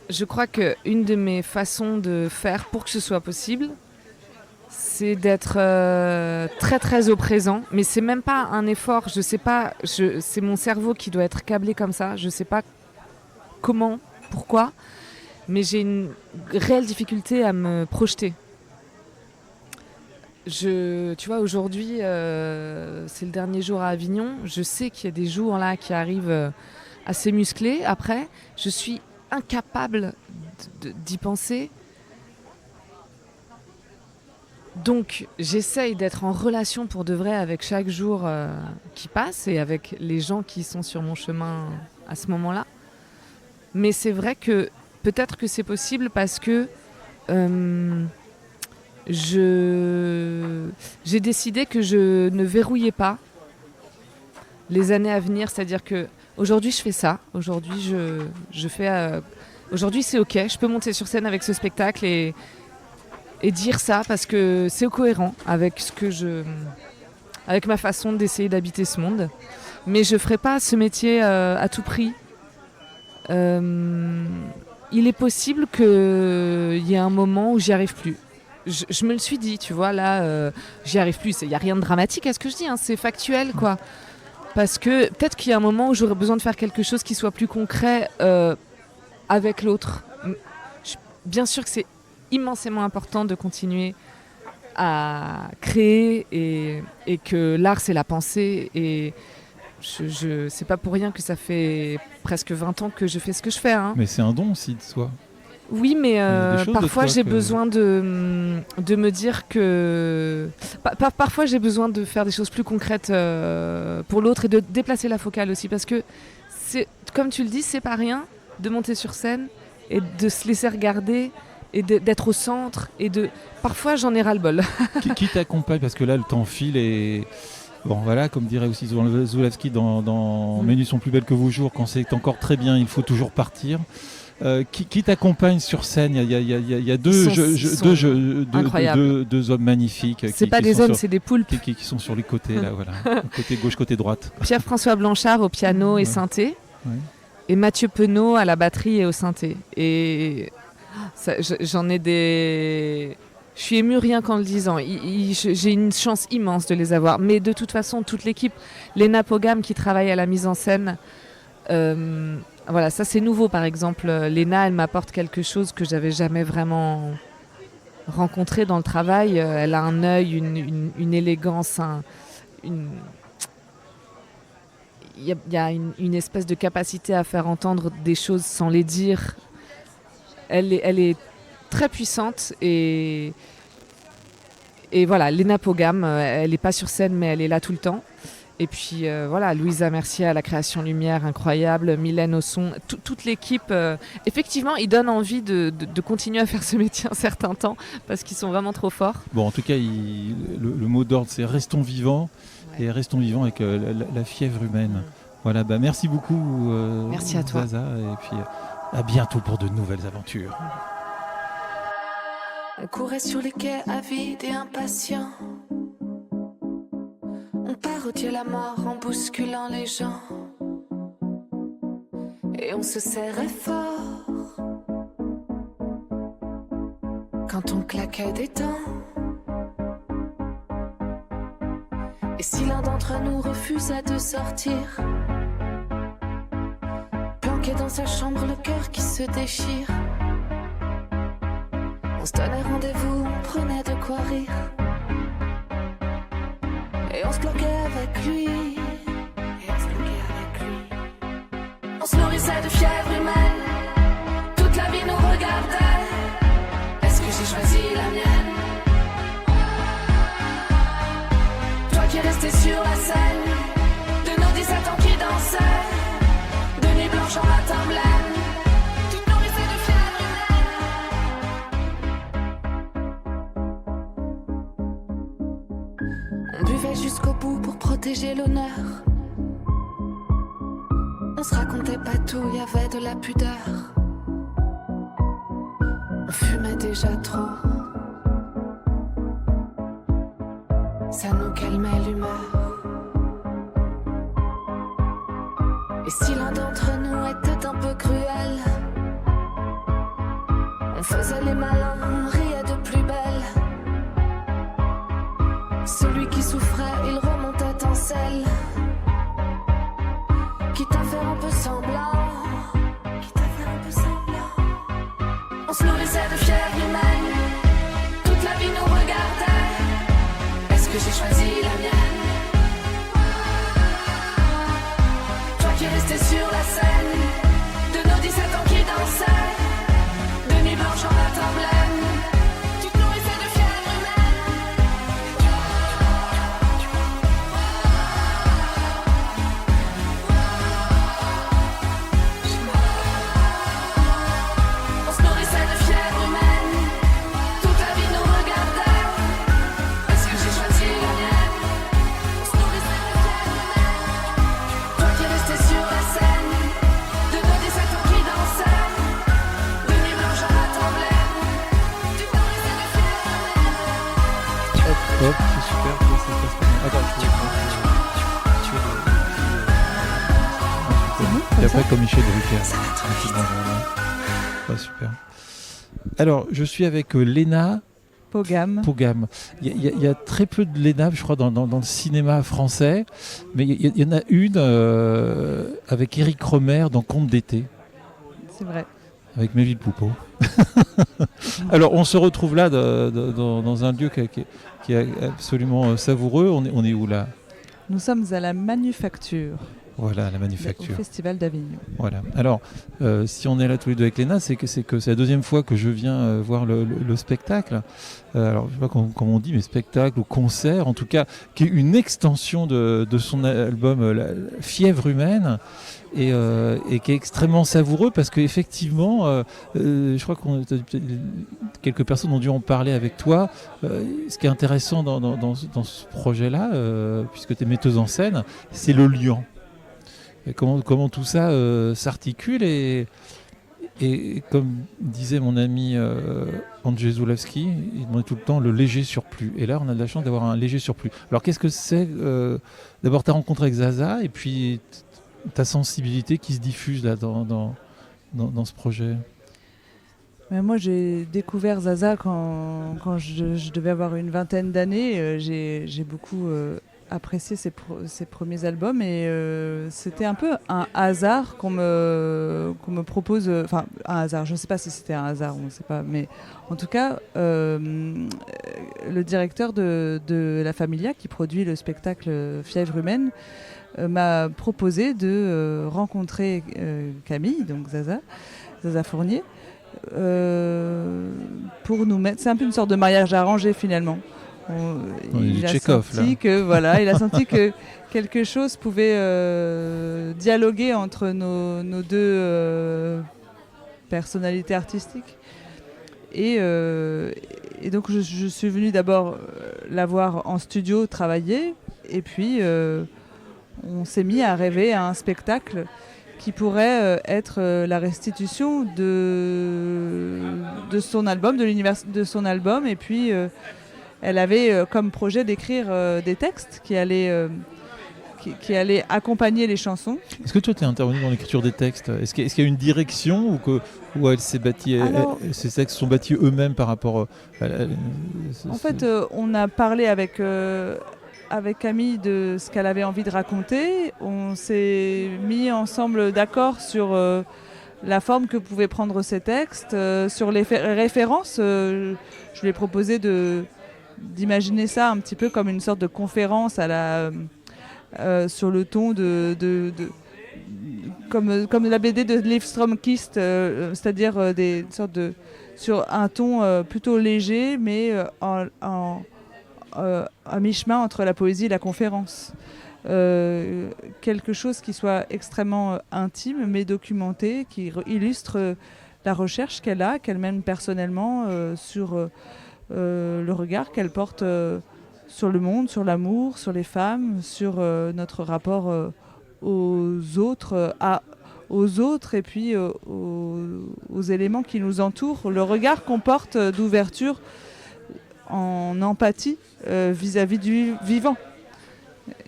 je crois qu'une de mes façons de faire pour que ce soit possible, c'est d'être très très au présent. Mais c'est même pas un effort, je sais pas, c'est mon cerveau qui doit être câblé comme ça, je sais pas comment, pourquoi, mais j'ai une réelle difficulté à me projeter. Tu vois, aujourd'hui, c'est le dernier jour à Avignon. Je sais qu'il y a des jours là qui arrivent assez musclés. Après, je suis incapable d'y penser. Donc, j'essaye d'être en relation pour de vrai avec chaque jour qui passe et avec les gens qui sont sur mon chemin à ce moment-là. Mais c'est vrai que peut-être que c'est possible parce que j'ai décidé que je ne verrouillais pas les années à venir. C'est-à-dire que aujourd'hui, je fais ça. Aujourd'hui, je fais. Aujourd'hui, c'est OK. Je peux monter sur scène avec ce spectacle et dire ça parce que c'est cohérent avec avec ma façon d'essayer d'habiter ce monde. Mais je ferai pas ce métier à tout prix. Il est possible qu'il y ait un moment où j'y arrive plus. Je me le suis dit, tu vois, là, j'y arrive plus. Il n'y a rien de dramatique à ce que je dis, hein, c'est factuel, quoi. Parce que peut-être qu'il y a un moment où j'aurais besoin de faire quelque chose qui soit plus concret avec l'autre. Bien sûr que c'est immensément important de continuer à créer et que l'art c'est la pensée et c'est pas pour rien que ça fait presque 20 ans que je fais ce que je fais, hein. Mais c'est un don aussi de soi. Oui, mais Il y a des choses de parfois toi j'ai que- besoin de me dire que parfois j'ai besoin de faire des choses plus concrètes pour l'autre et de déplacer la focale aussi parce que c'est comme tu le dis, c'est pas rien de monter sur scène et de se laisser regarder et d'être au centre et de parfois j'en ai ras-le-bol. Qui t'accompagne parce que là le temps file et bon voilà comme dirait aussi Zulawski dans Mes nuits sont plus belles que vos jours, quand c'est encore très bien il faut toujours partir. Qui t'accompagne sur scène? Il y a deux hommes magnifiques. C'est pas des hommes, c'est des poulpes. Qui sont sur les côtés là, voilà, côté gauche, côté droite. Pierre-François Blanchard au piano et synthé, et Mathieu Penaud à la batterie et au synthé. Et j'en ai des. Je suis émue rien qu'en le disant. J'ai une chance immense de les avoir. Mais de toute façon, toute l'équipe, Léna Pogam qui travaille à la mise en scène, voilà, ça c'est nouveau par exemple. Léna, elle m'apporte quelque chose que j'avais jamais vraiment rencontré dans le travail. Elle a un œil, une élégance, il y a une espèce de capacité à faire entendre des choses sans les dire. Elle est très puissante et voilà, Léna Pogam, elle n'est pas sur scène mais elle est là tout le temps. Et puis voilà, Louisa Mercier à la création lumière, incroyable, Mylène au son, toute l'équipe. Effectivement, ils donnent envie de continuer à faire ce métier un certain temps parce qu'ils sont vraiment trop forts. Bon, en tout cas, le mot d'ordre c'est restons vivants et restons vivants avec la fièvre humaine. Voilà, bah merci beaucoup. Merci à toi. Zaza, et puis à bientôt pour de nouvelles aventures. On courait sur les quais avides et impatients. On parodiait la mort en bousculant les gens. Et on se serrait fort quand on claquait des dents. Et si l'un d'entre nous refusa de sortir, planqué dans sa chambre, le cœur qui se déchire, on se donnait rendez-vous, on prenait de quoi rire. Et on se bloquait avec lui. On se nourrissait de fièvre humaine. Toute la vie nous regardait. Est-ce que j'ai choisi la mienne? Toi qui restais sur la scène, de nos 17 ans qui dansaient, de nuit blanche en matin blême. Tu te nourrissais de fièvre humaine. On buvait jusqu'au bout pour protéger l'honneur. On se racontait pas tout, y avait de la pudeur. On fumait déjà trop. Ça nous calmait l'humeur. Et si l'un d'entre nous était un peu cruel, on faisait les malins, on riait de plus belle. Celui qui souffrait, il remontait en selle. Quitte à faire un peu semblant, on se nourrissait de fièvre humaine. Toute la vie nous regardait. que j'ai choisi la mienne? Toi qui restais sur la scène de nos 17 ans qui dansaient, de nuit blanche en latin blême, tu te nourrissais de fièvre humaine. On se nourrissait de fièvre humaine, toute la vie nous regardait. Est-ce que j'ai choisi la mienne? On se nourrissait de fièvre humaine. Toi qui restais sur la scène de nos 17 ans qui dansaient, de nuit blanche en latin blême, tu te nourrissais de fièvre humaine. Hop, hop, c'est super. Comment ça se passe pour moi? Attends, et après, comme Michel Drucker. Ah, super. Alors, je suis avec Léna Pogam. Pogam. Il y a très peu de Léna, je crois, dans le cinéma français, mais il y en a une avec Éric Romer dans Contes d'été, C'est vrai. avec Melville Poupeau. Alors, on se retrouve là dans un lieu qui est absolument savoureux. On est où là? Nous sommes à la Manufacture, Voilà, la au Manufacture. Festival d'Avignon. Voilà. Alors, si on est là tous les deux avec Léna, c'est que c'est la deuxième fois que je viens voir le spectacle. Alors, je ne sais pas comment on dit, mais spectacle ou concert, en tout cas, qui est une extension de son album La Fièvre humaine, et qui est extrêmement savoureux parce qu'effectivement, je crois que quelques personnes ont dû en parler avec toi. Ce qui est intéressant dans ce projet-là, puisque tu es metteuse en scène, c'est le liant. Et comment tout ça s'articule et comme disait mon ami Andrzej Zulawski, il demandait tout le temps le léger surplus. Et là, on a de la chance d'avoir un léger surplus. Alors, qu'est-ce que c'est d'abord ta rencontre avec Zaza et puis ta sensibilité qui se diffuse là dans ce projet? Mais moi, j'ai découvert Zaza quand je devais avoir une vingtaine d'années. J'ai beaucoup apprécié ses premiers albums et c'était un peu un hasard qu'on me propose. Enfin, un hasard. Je ne sais pas si c'était un hasard, on ne sait pas. Mais en tout cas, le directeur de La Familia, qui produit le spectacle Fièvre humaine, m'a proposé de rencontrer Camille, donc Zaza Fournier, pour nous mettre. C'est un peu une sorte de mariage arrangé finalement. Il a senti que quelque chose pouvait dialoguer entre nos deux personnalités artistiques. Et donc je suis venue d'abord la voir en studio travailler, et puis on s'est mis à rêver à un spectacle qui pourrait être la restitution de son album, de l'univers de son album. Et puis elle avait comme projet d'écrire des textes qui allaient accompagner les chansons. Est-ce que toi tu es intervenu dans l'écriture des textes? Est-ce qu'il y a une direction ou elle s'est bâtie, ces textes sont bâtis eux-mêmes par rapport En fait, on a parlé avec Camille de ce qu'elle avait envie de raconter. On s'est mis ensemble d'accord sur la forme que pouvaient prendre ces textes, sur les références. Je lui ai proposé d'imaginer ça un petit peu comme une sorte de conférence sur le ton comme la BD de Liv Strömquist, c'est-à-dire des sortes sur un ton plutôt léger, mais à mi-chemin entre la poésie et la conférence. Quelque chose qui soit extrêmement intime, mais documenté, qui illustre la recherche qu'elle mène personnellement sur le regard qu'elle porte sur le monde, sur l'amour, sur les femmes, sur notre rapport aux autres, et puis aux éléments qui nous entourent, le regard qu'on porte d'ouverture en empathie vis-à-vis du vivant.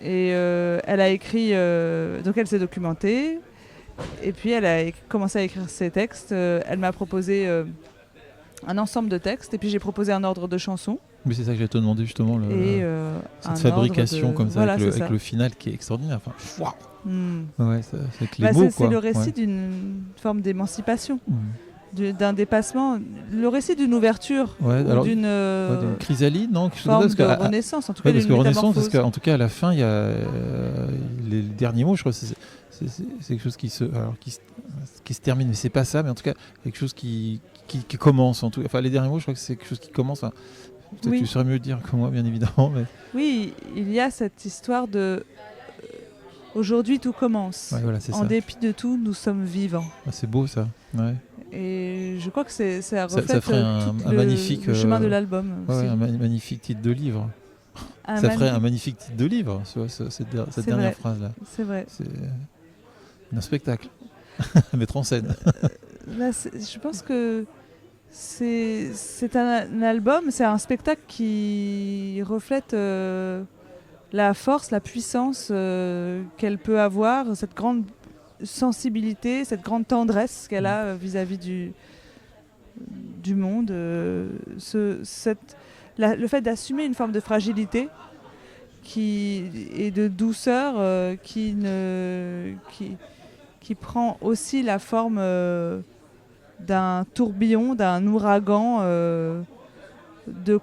Et elle a écrit, donc elle s'est documentée, et puis elle a commencé à écrire ses textes. Elle m'a proposé un ensemble de textes, et puis j'ai proposé un ordre de chansons. Mais c'est ça que j'allais te demander justement, cette fabrication comme ça, voilà, avec le final qui est extraordinaire. Enfin, waouh. Ouais, c'est avec les Bah, mots, c'est le récit d'une forme d'émancipation. d'un dépassement, le récit d'une ouverture Ouais, ou alors, d'une d'une chrysalide, non, quelque chose forme comme ça, de parce que, renaissance, en tout cas ouais, parce d'une que Renaissance, parce métamorphose. qu'en tout cas à la fin, il y a les derniers mots, je crois, c'est quelque chose qui se termine, mais c'est pas ça, mais en tout cas quelque chose qui commence. Enfin, les derniers mots, je crois que c'est quelque chose qui commence. Enfin, peut-être Oui. que tu saurais mieux le dire que moi, bien évidemment, mais Oui, il y a cette histoire de aujourd'hui tout commence. ouais, voilà, c'est En ça. dépit de tout, nous sommes vivants. Ah, c'est beau ça. Ouais. Et je crois que ça reflète ça ferait un tout magnifique, le chemin de l'album. Ouais, aussi. un magnifique titre de livre. Un Ça ferait magnifique- un magnifique titre de livre, tu vois, cette C'est dernière vrai. phrase-là. C'est vrai. C'est un spectacle à mettre en scène. Là, je pense que c'est un album, c'est un spectacle qui reflète la force, la puissance qu'elle peut avoir, cette grande sensibilité, cette grande tendresse qu'elle a vis-à-vis du monde. Le fait d'assumer une forme de fragilité et de douceur qui prend aussi la forme d'un tourbillon, d'un ouragan de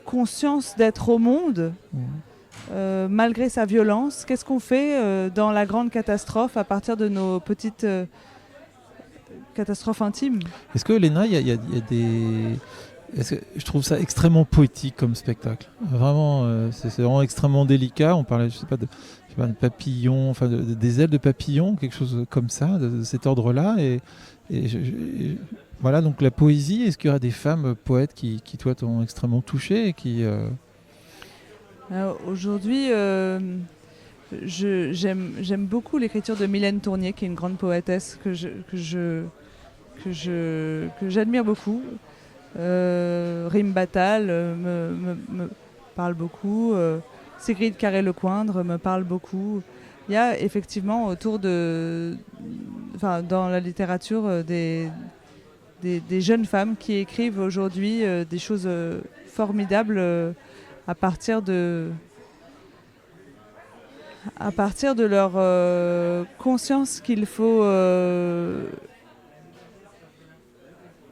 conscience d'être au monde, malgré sa violence. Qu'est-ce qu'on fait dans la grande catastrophe à partir de nos petites catastrophes intimes? Est-ce que Léna, il y a des... Je trouve ça extrêmement poétique comme spectacle. Vraiment, c'est vraiment extrêmement délicat. On parlait, je sais pas de papillons, enfin des ailes de papillons, quelque chose comme ça, de cet ordre-là. Et voilà, donc la poésie, est-ce qu'il y aura des femmes poètes qui toi, t'ont extrêmement touché et qui... Aujourd'hui, j'aime beaucoup l'écriture de Mylène Tournier, qui est une grande poétesse que j'admire beaucoup. Rime Batal me parle beaucoup. Sigrid Carré-Lecoindre me parle beaucoup. Il y a effectivement autour dans la littérature des jeunes femmes qui écrivent aujourd'hui des choses formidables à partir de leur conscience qu'il faut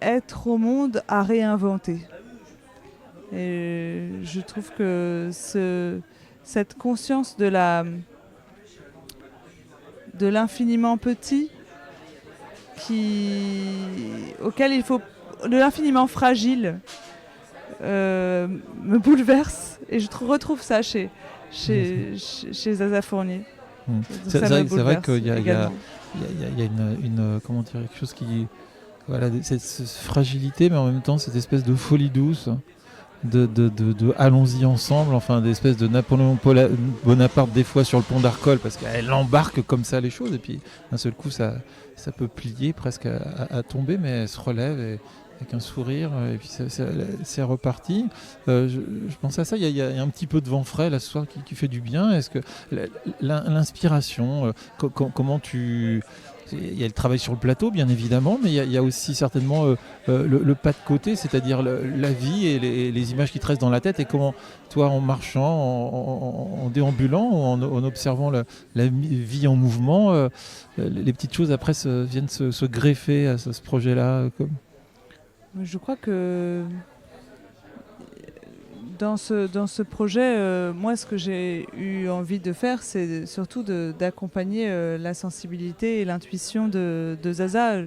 être au monde à réinventer. Et je trouve que cette conscience de l'infiniment petit, de l'infiniment fragile, me bouleverse, et je retrouve ça chez Zaza Fournier. C'est vrai qu'il y a également. une comment dire, quelque chose qui... Voilà, cette fragilité, mais en même temps cette espèce de folie douce, de allons-y ensemble, enfin d'espèce de Napoléon Bonaparte des fois sur le pont d'Arcole, parce qu'elle embarque comme ça les choses, et puis d'un seul coup ça peut plier presque à tomber, mais elle se relève avec un sourire, et puis c'est reparti. Je pense à ça, il y a un petit peu de vent frais là ce soir qui fait du bien. Est-ce que l'inspiration, comment tu... Il y a le travail sur le plateau, bien évidemment, mais il y a aussi certainement le pas de côté, c'est-à-dire la vie et les images qui te restent dans la tête, et comment, toi, en marchant, en déambulant, en observant la vie en mouvement, les petites choses après viennent se greffer à ce projet-là. Je crois que dans ce projet, moi, ce que j'ai eu envie de faire, c'est surtout d'accompagner la sensibilité et l'intuition de Zaza.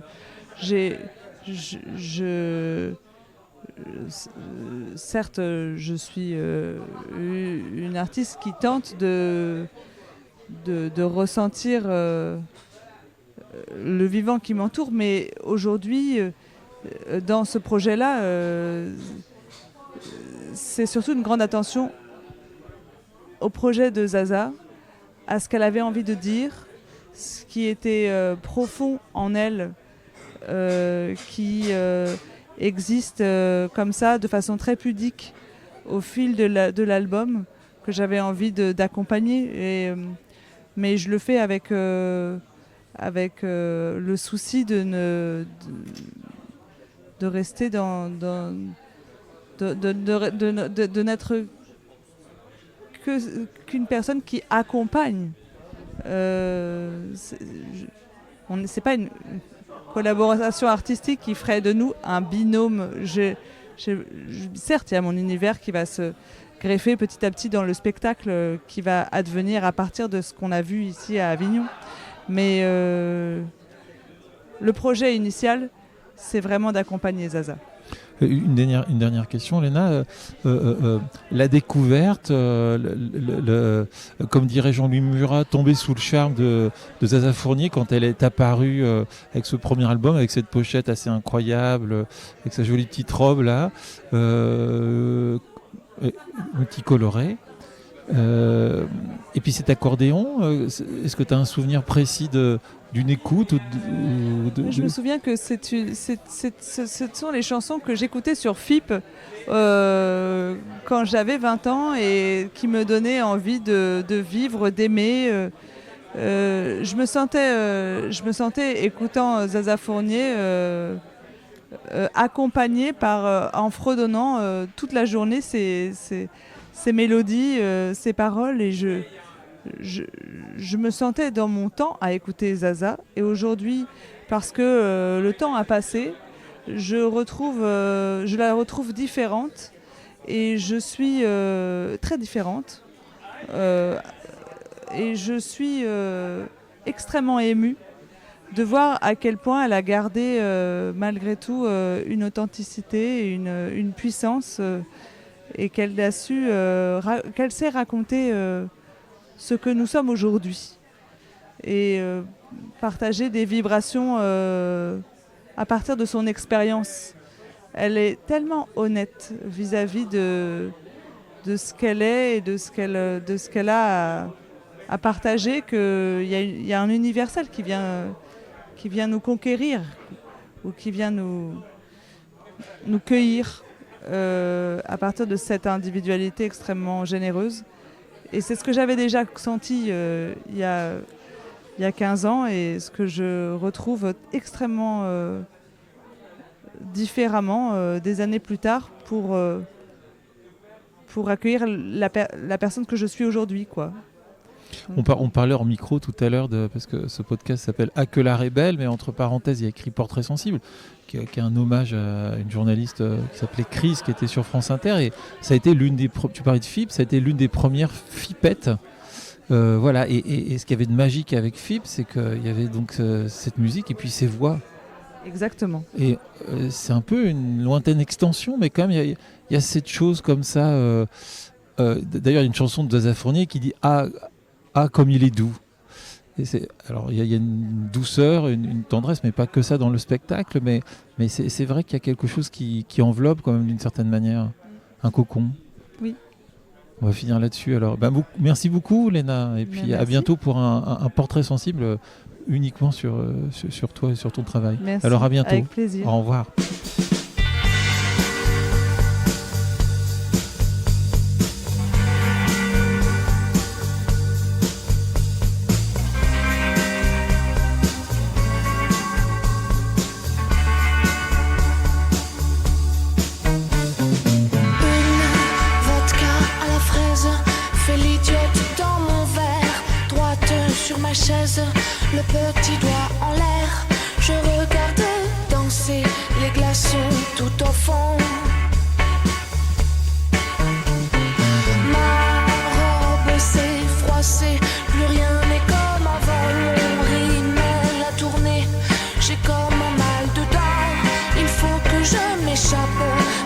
Certes, je suis une artiste qui tente de ressentir le vivant qui m'entoure, mais aujourd'hui, dans ce projet-là, c'est surtout une grande attention au projet de Zaza, à ce qu'elle avait envie de dire, ce qui était profond en elle, qui existe comme ça, de façon très pudique, au fil de l'album, que j'avais envie d'accompagner. Mais je le fais avec le souci de rester de n'être qu'une personne qui accompagne. C'est pas collaboration artistique qui ferait de nous un binôme. Certes, il y a mon univers qui va se greffer petit à petit dans le spectacle qui va advenir à partir de ce qu'on a vu ici à Avignon. Mais le projet initial, c'est vraiment d'accompagner Zaza. Une dernière question, Léna. La découverte, comme dirait Jean-Louis Murat, tomber sous le charme de Zaza Fournier quand elle est apparue avec ce premier album, avec cette pochette assez incroyable, avec sa jolie petite robe là, multicolorée. Et puis cet accordéon, est-ce que tu as un souvenir précis d'une écoute Je me souviens que ce sont les chansons que j'écoutais sur FIP quand j'avais 20 ans et qui me donnaient envie de vivre, d'aimer. Je me sentais écoutant Zaza Fournier accompagnée en fredonnant toute la journée ces mélodies, ces paroles, et je me sentais dans mon temps à écouter Zaza. Et aujourd'hui, parce que le temps a passé, je la retrouve différente, et je suis très différente. Et je suis extrêmement émue de voir à quel point elle a gardé malgré tout une authenticité, une puissance, et qu'elle a su, qu'elle sait raconter ce que nous sommes aujourd'hui, et partager des vibrations à partir de son expérience. Elle est tellement honnête vis-à-vis de ce qu'elle est et de ce qu'elle a à partager, qu'il y a un universel qui vient nous conquérir, ou qui vient nous cueillir à partir de cette individualité extrêmement généreuse. Et c'est ce que j'avais déjà senti il y a 15 ans, et ce que je retrouve extrêmement différemment des années plus tard pour accueillir la personne que je suis aujourd'hui, quoi. On parlait hors micro tout à l'heure, parce que ce podcast s'appelle « Ah que l'art est belle », mais entre parenthèses, il y a écrit « Portrait sensible », qui est un hommage à une journaliste qui s'appelait Chris, qui était sur France Inter. Et ça a été tu parlais de FIP, ça a été l'une des premières FIPettes. Voilà. Et ce qu'il y avait de magique avec FIP, c'est qu'il y avait donc cette musique et puis ces voix. Exactement. Et c'est un peu une lointaine extension, mais quand même, il y a cette chose comme ça. D'ailleurs, il y a une chanson de Zaza Fournier qui dit « Ah, comme il est doux ». Alors il y a une douceur, une tendresse, mais pas que ça dans le spectacle, mais c'est vrai qu'il y a quelque chose qui enveloppe quand même d'une certaine manière, un cocon. Oui. On va finir là-dessus alors. Merci beaucoup Léna, et puis à bientôt pour un portrait sensible uniquement sur toi et sur ton travail. Merci. Alors à bientôt. Avec plaisir. Au revoir. Le petit doigt en l'air, je regarde danser les glaçons tout au fond. Ma robe s'est froissée, plus rien n'est comme avant. Mon rimel a tourné, j'ai comme un mal dedans. Il faut que je m'échappe,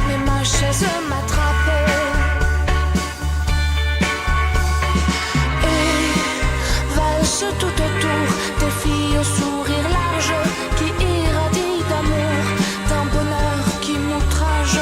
mais ma chaise m'attrape. Tout autour, des filles au sourire large qui irradient d'amour, d'un bonheur qui m'outrage.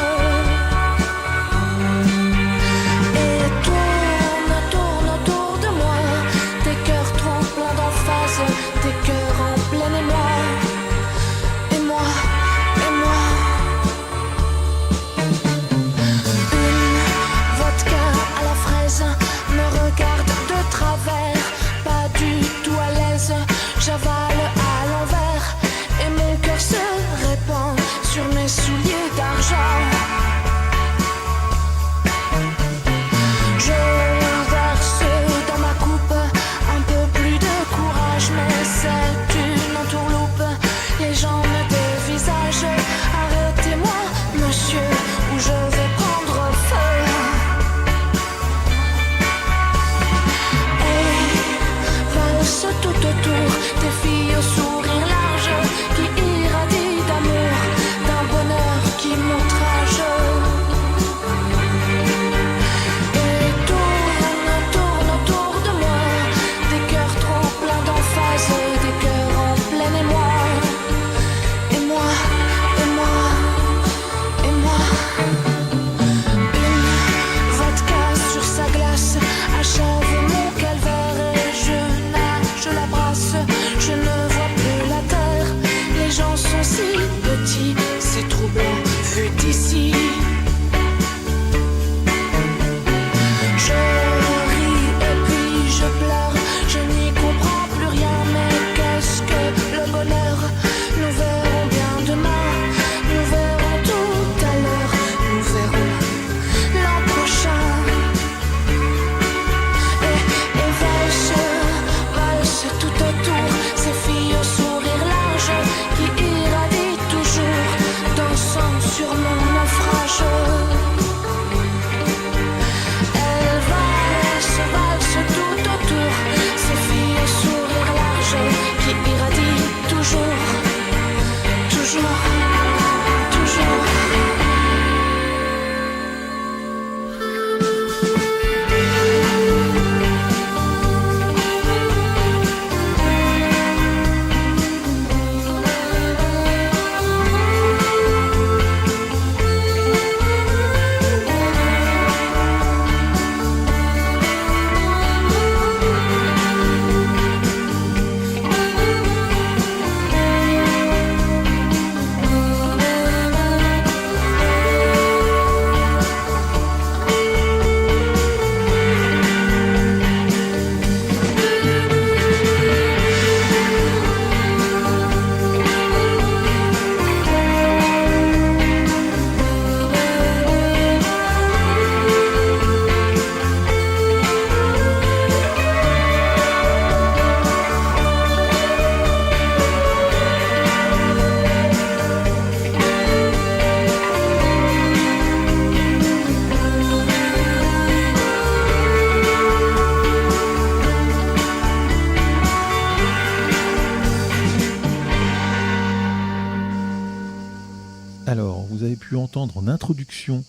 pu entendre en introduction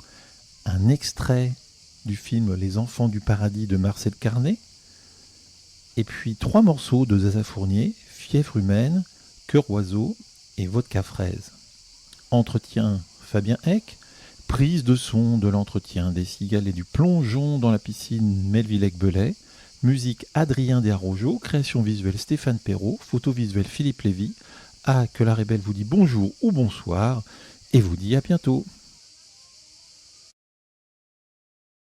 un extrait du film Les Enfants du Paradis de Marcel Carné, et puis 3 morceaux de Zaza Fournier, Fièvre humaine, Cœur oiseau et Vodka fraise. Entretien Fabien Eck, prise de son de l'entretien des cigales et du plongeon dans la piscine Melvillec-Belay, musique Adrien Desarrojo, création visuelle Stéphane Perrault, photo visuelle Philippe Lévy. Que la Rébelle vous dit bonjour ou bonsoir et vous dit à bientôt.